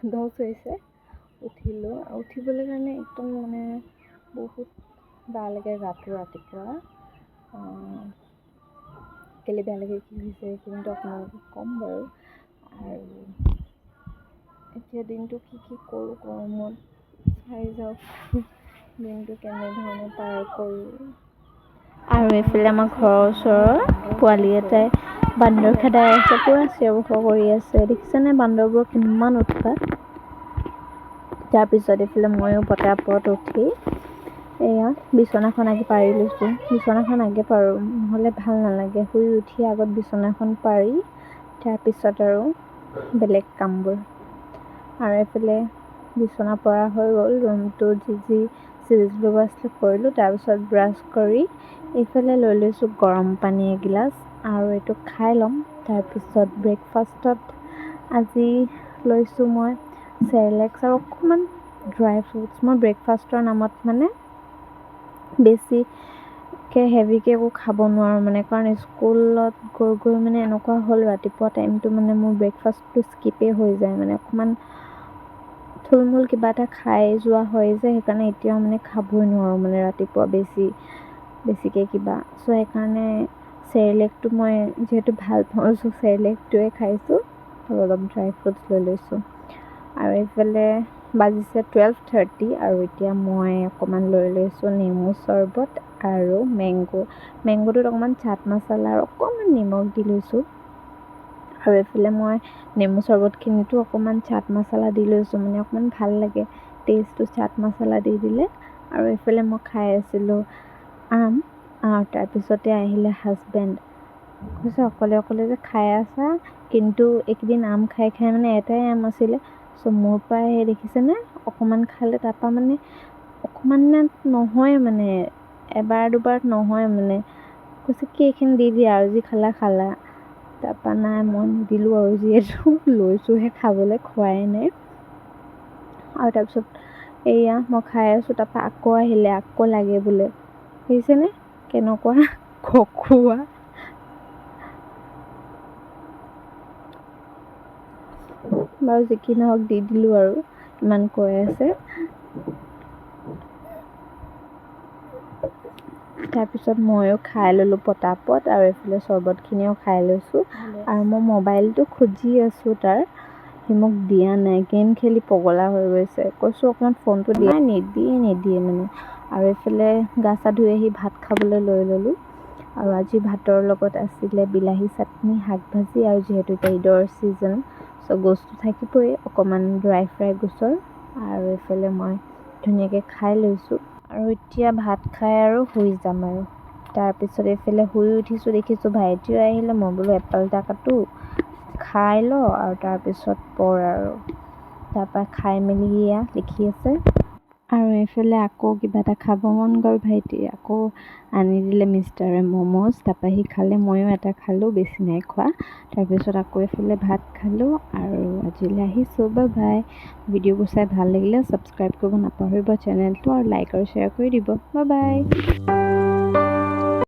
দহ হৈছে উঠিলোঁ উঠিবলৈ কাৰণে একদম মানে বহুত বেয়া লাগে গাটো ৰাতিপুৱা কেলে বেয়া লাগে কি হৈছে কিন্তু আপোনালোকক ক'ম বাৰু আৰু এতিয়া দিনটো কি কৰোঁ গৰমত চাই যাওক দিনটো কেনেধৰণে পাৰ কৰোঁ আৰু এইফালে আমাৰ ঘৰৰ ওচৰৰ পোৱালি এটাই বান্দৰ খেদাই আছে পুৰা চিঞৰ বাখৰ কৰি আছে দেখিছেনে বান্দৰবোৰ কিমান উৎপাত তাৰপিছত এইফালে ময়ো পটাপট উঠি এয়া বিচনাখন আগে পাৰি লৈছোঁ বিচনাখন আগে পাৰোঁ নহ'লে ভাল নালাগে শুই উঠি আগত বিচনাখন পাৰি তাৰপিছত আৰু বেলেগ কামবোৰ আৰু এইফালে বিচনা পৰা হৈ গ'ল ৰুমটো যি চিৰিজ লগোৱা আছিলে কৰিলোঁ তাৰপিছত ব্ৰাছ কৰি এইফালে লৈ লৈছোঁ গৰম পানী এগিলাচ আৰু এইটো খাই ল'ম তাৰপিছত ব্ৰেকফাষ্টত আজি লৈছোঁ মই চেৰেলেক্স আৰু অকণমান ড্ৰাই ফ্ৰুটছ মই ব্ৰেকফাষ্টৰ নামত মানে বেছিকৈ হেভিকৈ একো খাব নোৱাৰোঁ মানে কাৰণ স্কুলত গৈ মানে এনেকুৱা হ'ল ৰাতিপুৱা টাইমটো মানে মোৰ ব্ৰেকফাষ্টটো স্কিপেই হৈ যায় মানে অকণমান থুলমূল কিবা এটা খাই যোৱা হয় যে সেইকাৰণে এতিয়াও মানে খাবই নোৱাৰোঁ মানে ৰাতিপুৱা বেছিকৈ কিবা চ' সেইকাৰণে চেৰেলেকটো মই যিহেতু ভাল পাওঁ চ' চেৰেলেকটোৱে খাইছোঁ আৰু অলপ ড্ৰাই ফ্ৰুটছ লৈ লৈছোঁ আৰু এইফালে বাজিছে 12:30 আৰু এতিয়া মই অকণমান লৈ লৈছোঁ নেমু চৰ্বত আৰু মেংগোটোত অকণমান চাট মছলা আৰু অকণমান নিমখ দি লৈছোঁ আৰু এইফালে মই নেমু চৰ্বতখিনিতো অকণমান চাট মছলা দি লৈছোঁ মানে অকণমান ভাল লাগে টেষ্টটো চাট মছলা দি দিলে আৰু এইফালে মই খাই আছিলোঁ আম আৰু তাৰপিছতে আহিলে হাজবেণ্ড কৈছে অকলে যে খাই আছা কিন্তু এইকেইদিন আম খাই মানে এটাই আম আছিলে চ' মোৰ পৰা সেই দেখিছেনে অকণমান খালে তাৰপৰা মানে অকণমান নহয় মানে এবাৰ দুবাৰ নহয় মানে কৈছে কি এইখিনি দি দিয়া আৰু যি খালা তাৰপৰা নাই মই নিদিলোঁ আৰু যিহেতু লৈছোঁহে খাবলৈ খোৱাই নাই আৰু তাৰপিছত এয়া মই খাই আছোঁ তাৰপৰা আকৌ আহিলে আকৌ লাগে বোলে দেখিছেনে কেনেকুৱা খকুৱা বাৰু যি কি নহওক দি দিলোঁ আৰু ইমান কৈ আছে তাৰপিছত ময়ো খাই ল'লোঁ পটাপট আৰু এইফালে চৰ্বতখিনিও খাই লৈছোঁ আৰু মই মোবাইলটো খুজি আছোঁ তাৰ সি মোক দিয়া নাই গেম খেলি পগলা হৈ গৈছে কৈছোঁ অকণমান ফোনটো দিয়া নিদিয়ে মানে আৰু এইফালে গা চা ধুই আহি ভাত খাবলৈ লৈ ল'লোঁ আৰু আজি ভাতৰ লগত আছিলে বিলাহী চাটনি শাক ভাজি আৰু যিহেতু এতিয়া ঈদৰ ছিজন চ' গোচটো থাকিবই অকণমান ড্ৰাই ফ্ৰাই গোচৰ আৰু এইফালে মই ধুনীয়াকৈ খাই লৈছোঁ আৰু এতিয়া ভাত খাই আৰু শুই যাম আৰু তাৰপিছত এইফালে শুই উঠিছোঁ দেখিছোঁ ভাইটিও আহিলে মই বোলো এপল এটা কাটো খাই ল আৰু তাৰপিছত পঢ় আৰু তাৰপৰা খাই মেলি এয়া লিখি আছে আৰু এইফালে আকৌ কিবা এটা খাব মন গ'ল ভাইটি আকৌ আনি দিলে মিষ্টাৰে ম'ম'জ তাৰপৰা সি খালে ময়ো এটা খালোঁ বেছি নাই খোৱা তাৰপিছত আকৌ এইফালে ভাত খালোঁ আৰু আজিলৈ আহিছোঁ বাই ভিডিঅ'বোৰ চাই ভাল লাগিলে ছাবস্ক্ৰাইব কৰিব নাপাহৰিব চেনেলটো আৰু লাইক আৰু শ্বেয়াৰ কৰি দিব বাই